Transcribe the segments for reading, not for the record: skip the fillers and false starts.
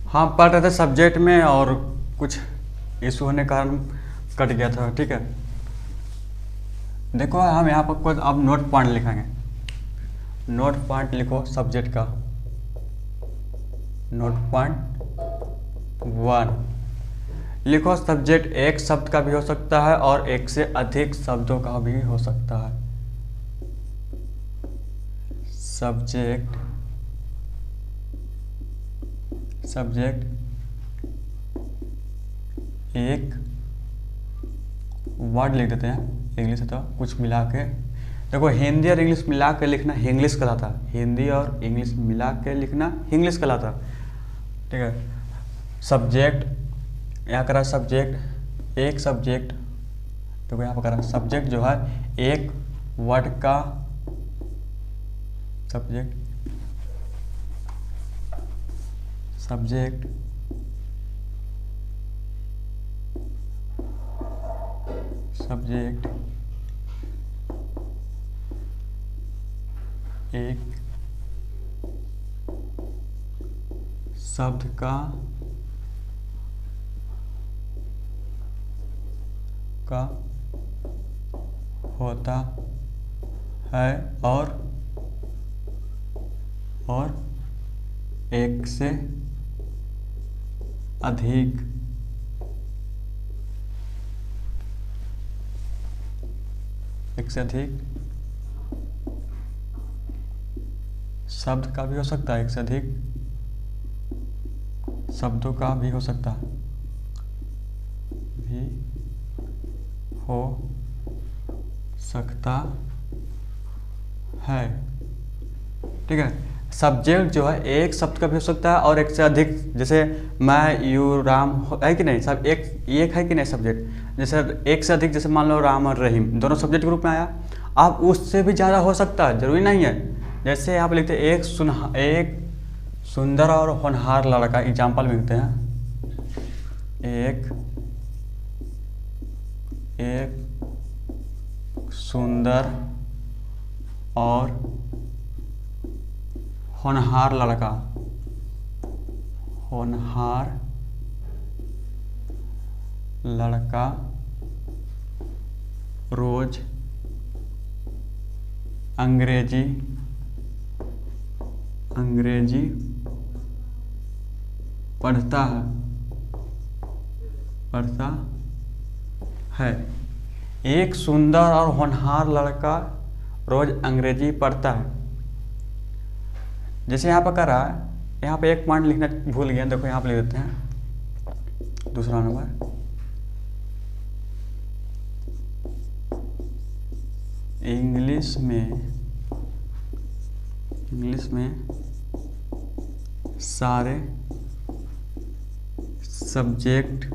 हाँ, पढ़ रहे थे सब्जेक्ट में और कुछ इशू होने के कारण कट गया था। ठीक है, देखो हम यहाँ पर कुछ अब नोट पॉइंट लिखेंगे। नोट पॉइंट लिखो सब्जेक्ट का। नोट पॉइंट 1 लिखो। सब्जेक्ट एक शब्द का भी हो सकता है और एक से अधिक शब्दों का भी हो सकता है। सब्जेक्ट एक वर्ड लिख देते हैं, इंग्लिश है तो कुछ मिला के। देखो हिंदी और इंग्लिश मिला के लिखना इंग्लिश कहलाता है। हिंदी और इंग्लिश मिला के लिखना इंग्लिश कहलाता है। ठीक है, सब्जेक्ट यहाँ करा सब्जेक्ट एक सब्जेक्ट। देखो यहाँ पर करा सब्जेक्ट जो है एक वर्ड का सब्जेक्ट एक शब्द का होता है और एक से अधिक शब्द का भी हो सकता है, एक से अधिक शब्दों का भी हो सकता है। ठीक है, सब्जेक्ट जो है एक शब्द का भी हो सकता है और एक से अधिक। जैसे मैं, यू, राम है कि नहीं, सब एक है कि नहीं सब्जेक्ट। जैसे एक से अधिक, जैसे मान लो राम और रहीम दोनों सब्जेक्ट के रूप में आया। अब उससे भी ज़्यादा हो सकता है, जरूरी नहीं है। जैसे यहाँ पे लिखते हैं एक सुंदर और होनहार लड़का। एग्जाम्पल मिलते हैं, एक सुंदर और होनहार लड़का रोज अंग्रेजी पढ़ता है। एक सुंदर और होनहार लड़का रोज अंग्रेजी पढ़ता है। जैसे यहाँ पर कर रहा है, यहाँ पे एक पॉइंट लिखना भूल गया। देखो यहाँ पे लिख देते हैं दूसरा नंबर। इंग्लिश में सारे सब्जेक्ट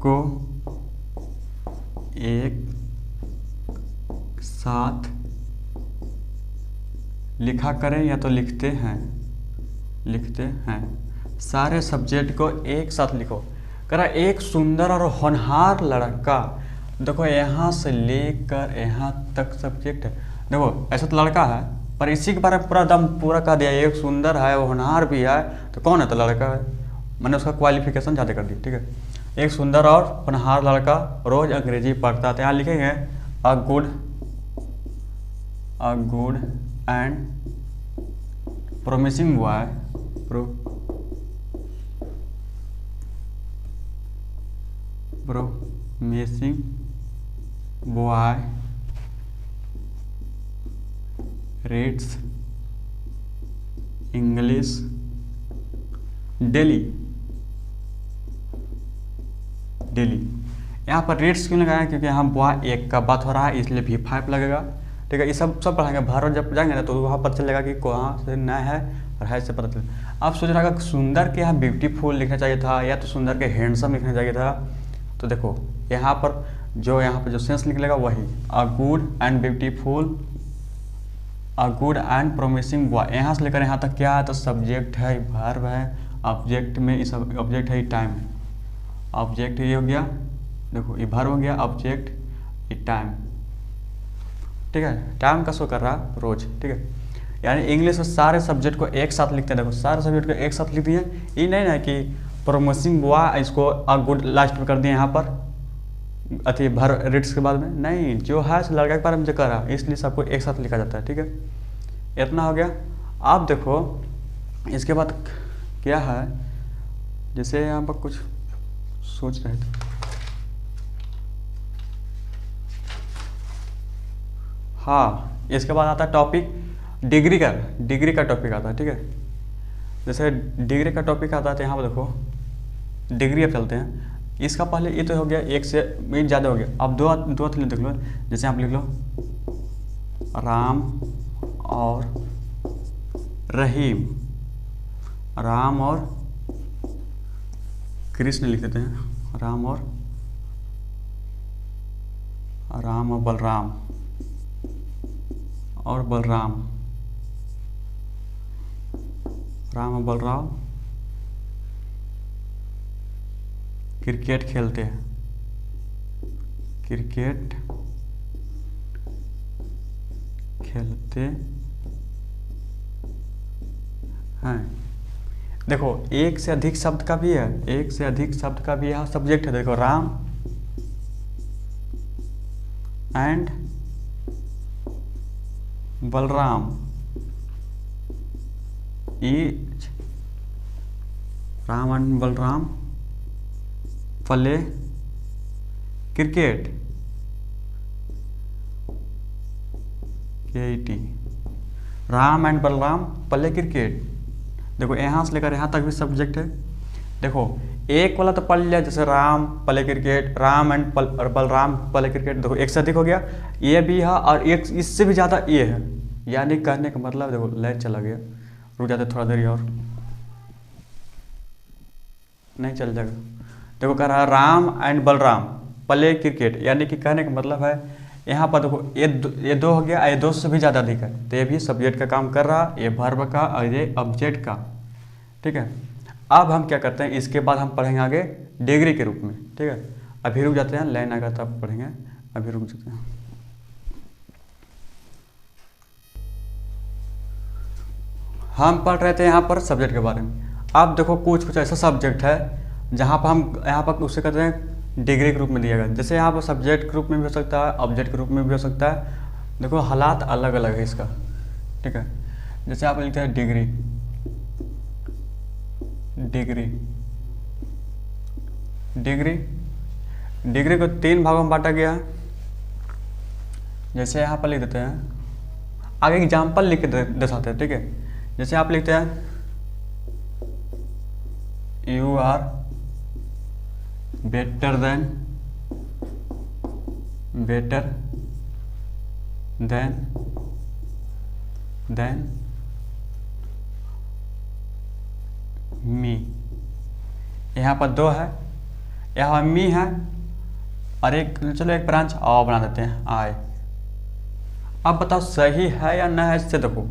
को एक साथ लिखा करें या तो लिखते हैं। सारे सब्जेक्ट को एक साथ लिखो। करा एक सुंदर और होनहार लड़का। देखो यहाँ से लेकर यहाँ तक सब्जेक्ट है। देखो ऐसा तो लड़का है, पर इसी के बारे में पूरा कह दिया। एक सुंदर है, वो होनहार भी है, तो कौन है? तो लड़का है। मैंने उसका क्वालिफिकेशन ज़्यादा कर दी। ठीक है, एक सुंदर और होनहार लड़का रोज अंग्रेजी पढ़ता था। यहाँ लिखेंगे a good and promising boy reads English daily. यहाँ पर रेट्स क्यों लगाया? क्योंकि यहाँ बॉय एक का बात हो रहा है, इसलिए V5 लगेगा। ठीक है, ये सब पढ़ाएंगे। भारत जब जाएंगे ना तो वहाँ पता चलेगा कि कहाँ से न है और है से पता चलेगा। आप सोच रहा सुंदर के यहाँ ब्यूटीफुल लिखना चाहिए था या तो सुंदर के हैंडसम लिखना चाहिए था। तो देखो यहाँ पर जो सेंस निकलेगा वही a good and beautiful, a good and promising boy. यहाँ से लेकर यहाँ तक क्या है? तो सब्जेक्ट है, वर्ब है, ऑब्जेक्ट में इस ऑब्जेक्ट है टाइम। ऑब्जेक्ट ये हो गया, देखो ये वर्ब हो गया, ऑब्जेक्ट ये टाइम। ठीक है, टाइम का शो कर रहा रोज। ठीक है, यानी इंग्लिश में सारे सब्जेक्ट को एक साथ लिखते हैं। देखो सारे सब्जेक्ट को एक साथ लिख दिए, ये नहीं ना कि प्रोमिसिंग बॉय इसको गुड लास्ट में कर दिए यहाँ पर अति भर रिट्स के बाद में, नहीं, जो है लड़का के बारे में जो कर रहा है इसलिए सबको एक साथ लिखा जाता है। ठीक है, इतना हो गया। आप देखो इसके बाद क्या है, जैसे यहाँ पर कुछ सोच रहे थे, हाँ, इसके बाद आता है टॉपिक डिग्री का टॉपिक आता है। ठीक है, जैसे डिग्री का टॉपिक आता है तो यहाँ पर देखो डिग्री अब चलते हैं। इसका पहले ये तो हो गया, एक से मीन ज़्यादा हो गया। अब दो देख लो, जैसे आप लिख लो राम और रहीम, राम और कृष्ण लिख देते हैं, राम और बलराम और बलराम, राम और बलराम क्रिकेट खेलते हैं, क्रिकेट खेलते हैं। देखो एक से अधिक शब्द का भी है, एक से अधिक शब्द का भी यहाँ सब्जेक्ट है। देखो Ram and Balram, each Ram and Balram play cricket, KT, Ram and Balram play cricket. देखो यहाँ से लेकर यहाँ तक भी सब्जेक्ट है। देखो एक वाला तो पढ़ लिया, जैसे Ram play cricket, Ram and Balram play cricket, देखो एक से अधिक हो गया, ये भी है और एक इससे भी ज़्यादा ये है। यानी कहने का मतलब, देखो लाइट चला गया, रुक जाते थोड़ा देर और, नहीं चल जाएगा। देखो कह रहा है Ram and Balram play cricket, यानी कि कहने का मतलब है यहाँ पर देखो ये दो हो गया, ये दो से भी ज़्यादा अधिक है, तो ये भी सब्जेक्ट का काम कर रहा, ये वर्ब का और ये ऑब्जेक्ट का। ठीक है, अब हम क्या करते हैं, इसके बाद हम पढ़ेंगे आगे डिग्री के रूप में। ठीक है, अभी रुक जाते हैं, लाइन आएगा तब पढ़ेंगे, अभी रुक जाते हैं। हम पढ़ रहे थे यहाँ पर सब्जेक्ट के बारे में। अब देखो कुछ ऐसा सब्जेक्ट है जहाँ पर हम यहाँ पर उसे कहते हैं डिग्री के रूप में दिया गया। जैसे यहाँ पर सब्जेक्ट के रूप में भी हो सकता है, ऑब्जेक्ट के रूप में भी हो सकता है। देखो हालात अलग अलग है इसका। ठीक है, जैसे आप लिखते हैं डिग्री, डिग्री डिग्री डिग्री को 3 भागों में बांटा गया है। जैसे यहाँ पर लिख देते हैं, आगे एग्जाम्पल लिख के दर्शाते हैं। ठीक है, जैसे आप लिखते हैं you are better than me. यहाँ पर 2 है, यहाँ मी है और एक, चलो एक ब्रांच और बना देते हैं आई। अब बताओ सही है या नहीं है। इससे देखो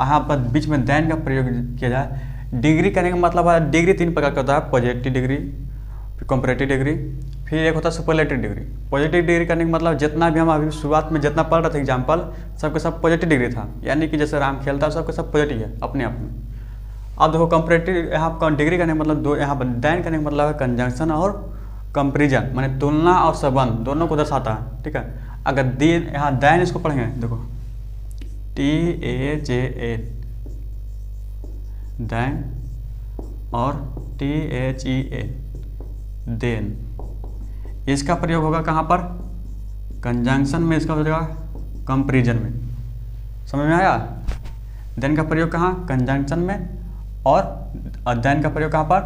यहाँ पर बीच में देन का प्रयोग किया जाए। डिग्री करने का मतलब है, डिग्री 3 प्रकार का होता है, पॉजिटिव डिग्री, फिर कंपैरेटिव डिग्री, फिर एक होता है सुपरलेटिव डिग्री। पॉजिटिव डिग्री करने का मतलब जितना भी हम अभी शुरुआत में जितना पढ़ रहे थे एग्जाम्पल, सबके सब पॉजिटिव डिग्री था, यानी कि जैसे राम खेलता है सबके सब पॉजिटिव है अपने आप में। अब देखो कंपैरेटिव, यहाँ डिग्री करने का मतलब दो, यहाँ पर देन करने का मतलब है कंजंक्शन और कंपेरिजन, माने तुलना और संबंध दोनों को दर्शाता है। ठीक है, अगर दिन यहाँ देन इसको पढ़ेंगे, देखो TAJN देन और THEN देन, इसका प्रयोग होगा कहाँ पर, कंजंक्शन में, इसका हो जाएगा कंपेरिजन में। समझ में आया। देन का प्रयोग कहाँ, कंजंक्शन में, और देन का प्रयोग कहाँ पर,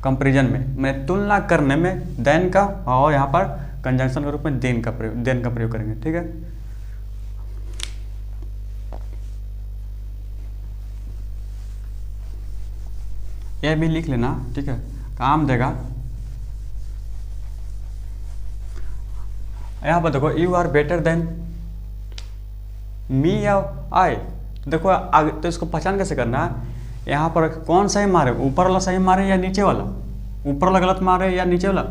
कंपेरिजन में, मैं तुलना करने में देन का, और यहाँ पर कंजंक्शन के रूप में देन का प्रयोग करेंगे। ठीक है, यह भी लिख लेना। ठीक है, काम देगा। यहाँ पर देखो you are better than me या आई। देखो आगे तो इसको पहचान कैसे करना है, यहाँ पर कौन सही मारे, ऊपर वाला सही मारे या नीचे वाला, ऊपर वाला गलत मारे या नीचे वाला,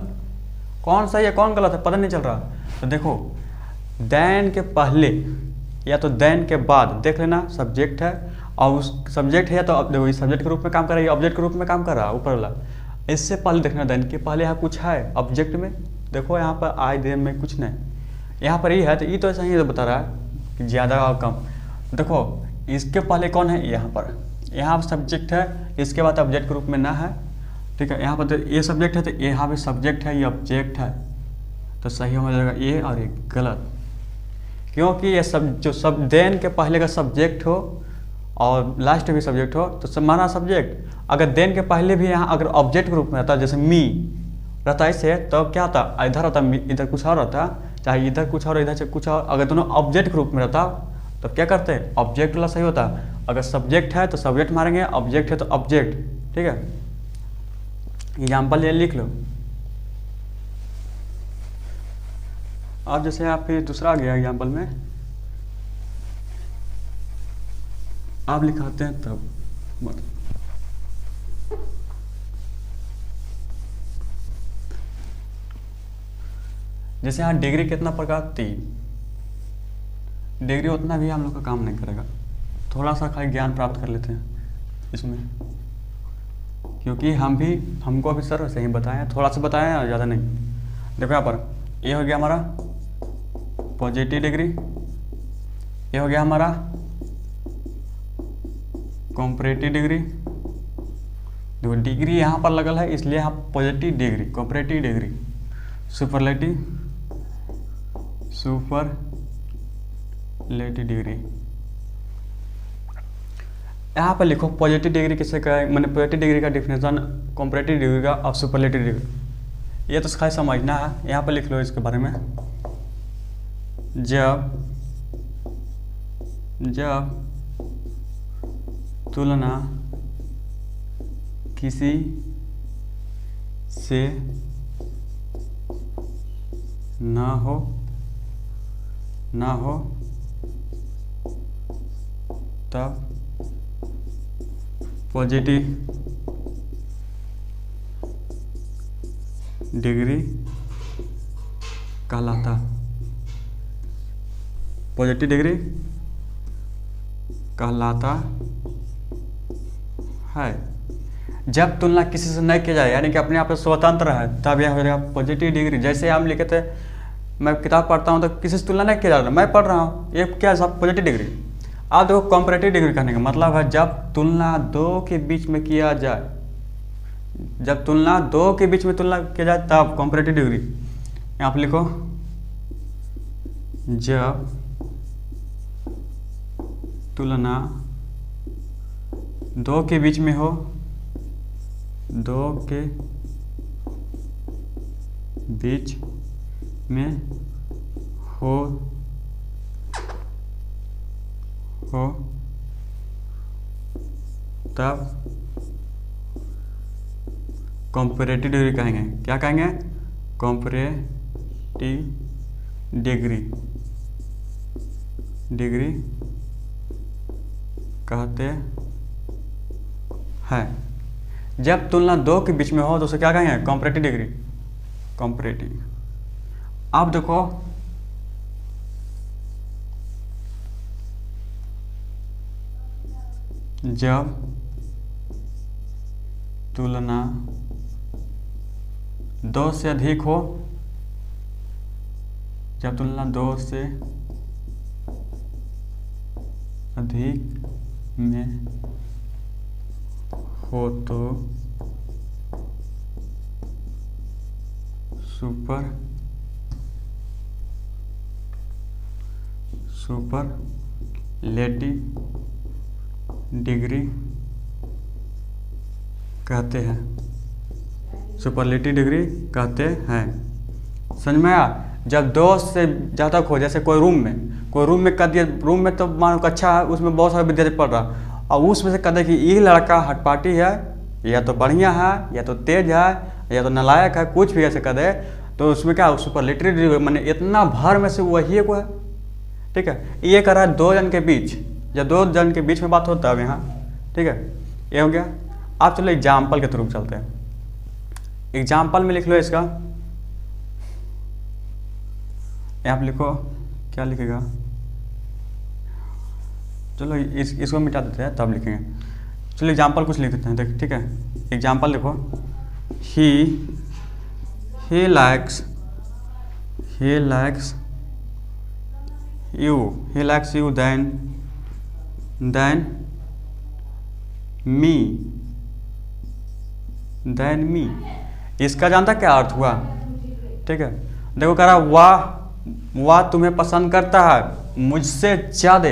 कौन सही है कौन गलत है पता नहीं चल रहा। तो देखो देन के पहले या तो देन के बाद देख लेना सब्जेक्ट है, और उस सब्जेक्ट है तो अब देखो इस सब्जेक्ट के रूप में काम कर रहा है, ये ऑब्जेक्ट के रूप में काम कर रहा है ऊपर वाला। इससे पहले देखना देन कि पहले यहाँ कुछ है ऑब्जेक्ट में, देखो यहाँ पर आई देम में कुछ नहीं, यहाँ पर ये है तो ये तो ऐसा ही बता रहा है कि ज़्यादा और कम। देखो इसके पहले कौन है, यहाँ पर यहाँ सब्जेक्ट है, इसके बाद ऑब्जेक्ट के रूप में ना है, ठीक है। यहाँ पर तो ये सब्जेक्ट है तो यहाँ पे सब्जेक्ट है, ये ऑब्जेक्ट है, तो सही हो जाएगा ये और ये गलत, क्योंकि ये सब जो सब देन के पहले का सब्जेक्ट हो और लास्ट भी सब्जेक्ट हो तो माना सब्जेक्ट। अगर देन के पहले भी यहाँ अगर ऑब्जेक्ट के रूप में रहता, जैसे मी रहता ऐसे, तो क्या होता, इधर होता इधर कुछ और रहता, चाहे इधर कुछ और इधर से कुछ और, अगर दोनों ऑब्जेक्ट के रूप में रहता तो क्या करते हैं, ऑब्जेक्ट वाला सही होता। अगर सब्जेक्ट है तो सब्जेक्ट मारेंगे, ऑब्जेक्ट है तो ऑब्जेक्ट, ठीक है। एग्जाम्पल ये लिख लो। अब जैसे आप फिर दूसरा आ गया एग्जाम्पल में, आप लिखाते हैं तब मत। जैसे यहाँ डिग्री कितना प्रकार, 3 डिग्री, उतना भी हम लोग का काम नहीं करेगा, थोड़ा सा खाली ज्ञान प्राप्त कर लेते हैं इसमें, क्योंकि हमको अभी सर वैसे ही बताएं, थोड़ा सा बताएं और ज़्यादा नहीं। देखो यहाँ पर ये हो गया हमारा पॉजिटिव डिग्री, ये हो गया हमारा कंपैरेटिव डिग्री। देखो डिग्री यहाँ पर लगल है इसलिए यहाँ positive degree, comparative degree, superlative degree. यहाँ पर लिखो पॉजिटिव डिग्री किसे कहे, मैंने पॉजिटिव डिग्री का डिफिनेशन, कंपैरेटिव डिग्री का और सुपरलेटिव डिग्री, ये तो खाली समझना है। यहाँ पर लिख लो इसके बारे में, जब तुलना किसी से ना हो तब पॉजिटिव डिग्री कहलाता, पॉजिटिव डिग्री कहलाता है। जब तुलना किसी से नहीं किया जाए, यानी कि अपने आप से स्वतंत्र है, तब यह हो जाएगा पॉजिटिव डिग्री। जैसे हम लिखे थे, मैं किताब पढ़ता हूँ तो किसी से तुलना नहीं किया जा रहा, मैं पढ़ रहा हूँ, ये क्या है सब पॉजिटिव डिग्री। आप देखो कंपैरेटिव डिग्री कहने का मतलब है जब तुलना दो के बीच में किया जाए, जब तुलना दो के बीच में तुलना किया जाए तब कंपैरेटिव डिग्री। यहाँ पर लिखो जब तुलना दो के बीच में हो, दो के बीच में हो तब कंपैरेटिव डिग्री कहेंगे। क्या कहेंगे, कंपैरेटिव डिग्री कहते हैं। जब तुलना दो के बीच में हो तो उसे क्या कहेंगे, कंपैरेटिव डिग्री, कंपैरेटिव। अब देखो जब तुलना दो से अधिक हो, जब तुलना दो से अधिक में हो तो सुपरलेटिव डिग्री कहते हैं, सुपरलेटिव डिग्री कहते हैं। समझ में आया। जब दो से ज़्यादा हो, जैसे कोई रूम में कर दिया, रूम में तो मानो कक्षा है, उसमें बहुत सारे विद्यार्थी पढ़ रहा, और उसमें से कह दे कि ये लड़का हटपाटी है, या तो बढ़िया है, या तो तेज है, या तो नालायक है, कुछ भी ऐसे कह दे, तो उसमें क्या सुपरलेटिव डिग्री, मैंने इतना भर में से वही को है, ठीक है। ये कर रहा है दो जन के बीच, जब दो जन के बीच में बात होता है यहाँ, ठीक है, ये हो गया। आप चलो एग्जाम्पल के थ्रू चलते हैं। एग्जाम्पल में लिख लो इसका, यहाँ पर लिखो, क्या लिखेगा, चलो इसको मिटा देते हैं तब लिखेंगे। चलो एग्जाम्पल कुछ लिख देते हैं, देख ठीक है। एग्जाम्पल देखो, he likes you than me. इसका जानता क्या अर्थ हुआ, ठीक है। देखो कह रहा वाह तुम्हें पसंद करता है मुझसे ज़्यादा,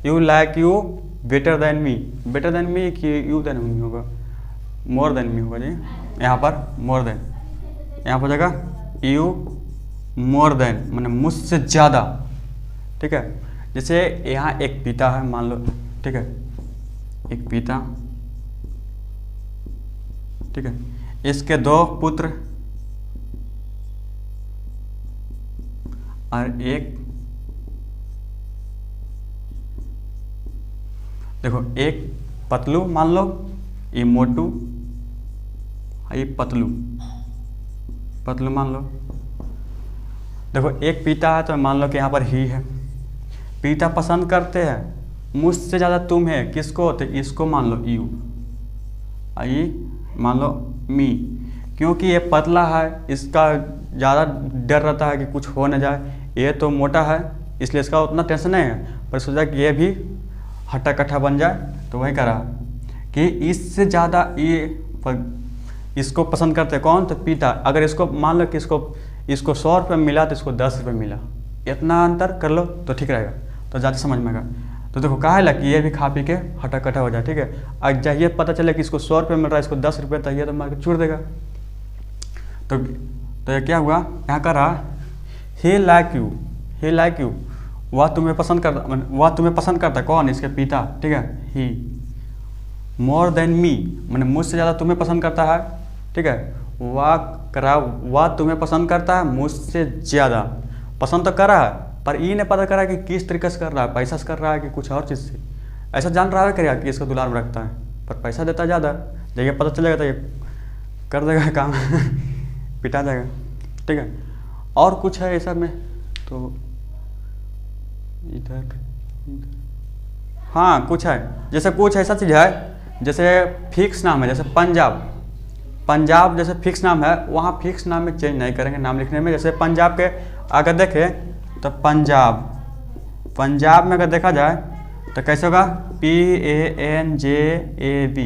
you like you better than me. Better than मी कि यू देन मी होगा, मोर देन मी होगा जी। यहाँ पर मोर देन, यहाँ पर जगह यू मोर देन मैंने मुझसे ज़्यादा, ठीक है। जैसे यहाँ एक पिता है मान लो, ठीक है, एक पिता, ठीक है, इसके 2 पुत्र और एक, देखो एक पतलू मान लो, ये मोटू, ये पतलू मान लो। देखो एक पिता है तो मान लो कि यहाँ पर ही है, पिता पसंद करते हैं मुझसे ज़्यादा तुम्हें, किसको, तो इसको मान लो यू, ये मान लो मी। क्योंकि ये पतला है, इसका ज़्यादा डर रहता है कि कुछ हो न जाए, ये तो मोटा है इसलिए इसका उतना टेंशन नहीं है, पर सोचा कि ये भी हट्टा कट्ठा बन जाए, तो वही करा कि इससे ज़्यादा इसको पसंद करते कौन, तो पिता। अगर इसको मान लो कि इसको 100 रुपये मिला तो इसको 10 रुपये मिला, इतना अंतर कर लो तो ठीक रहेगा, तो ज़्यादा समझ में आएगा। तो देखो कहा है कि ये भी खा पी के हटा कटा हो जाए, ठीक है। अब जब ये पता चले कि इसको 100 रुपये मिल रहा है, इसको 10 रुपये, तो ये तो मार के छोड़ देगा। तो ये क्या हुआ, यहाँ कर रहा ही लाइक यू, वह तुम्हें पसंद करता कौन, इसके पिता, ठीक है, ही मोर देन मी मैंने मुझसे ज़्यादा तुम्हें पसंद करता है, ठीक है। वह तुम्हें पसंद करता है मुझसे ज़्यादा, पसंद तो कर रहा है पर ये नहीं पता कर रहा है कि किस तरीके से कर रहा है, पैसा से कर रहा है कि कुछ और चीज़ से। ऐसा जान रहा है करेगा कि इसको दुलार में रखता है, पर पैसा देता ज़्यादा, जब ये पता चलेगा तो ये कर देगा काम पिटा जाएगा, ठीक है। और कुछ है ऐसा में, तो इधर हाँ कुछ है, जैसे कुछ ऐसा चीज़ है जैसे फिक्स नाम है, जैसे पंजाब जैसे फिक्स नाम है, वहाँ फिक्स नाम में चेंज नहीं करेंगे नाम लिखने में। जैसे पंजाब के अगर देखें तो पंजाब में अगर देखा जाए तो कैसे होगा, PANJAB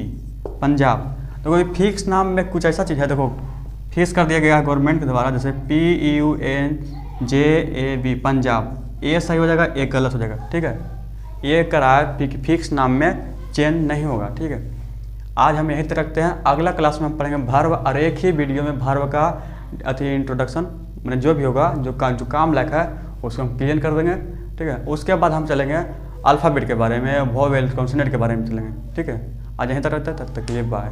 पंजाब। तो कोई फिक्स नाम में कुछ ऐसा चीज़ है, देखो फिक्स कर दिया गया है गवर्नमेंट के द्वारा, जैसे PUNJAB पंजाब, ये सही हो जाएगा, एक गलत हो जाएगा, ठीक है। ये करा है फिक्स नाम में चेंज नहीं होगा, ठीक है। आज हम यहीं तक रखते हैं, अगला क्लास में हम पढ़ेंगे भर्व, और एक ही वीडियो में भर्व का इंट्रोडक्शन मैंने जो भी होगा जो काम लायक है उसको हम क्लियर कर देंगे, ठीक है। उसके बाद हम चलेंगे अल्फ़ाबेट के बारे में, वोवेल कॉन्सोनेंट के बारे में चलेंगे, ठीक है। आज यहीं तक रखते हैं, तब तक के लिए बाय।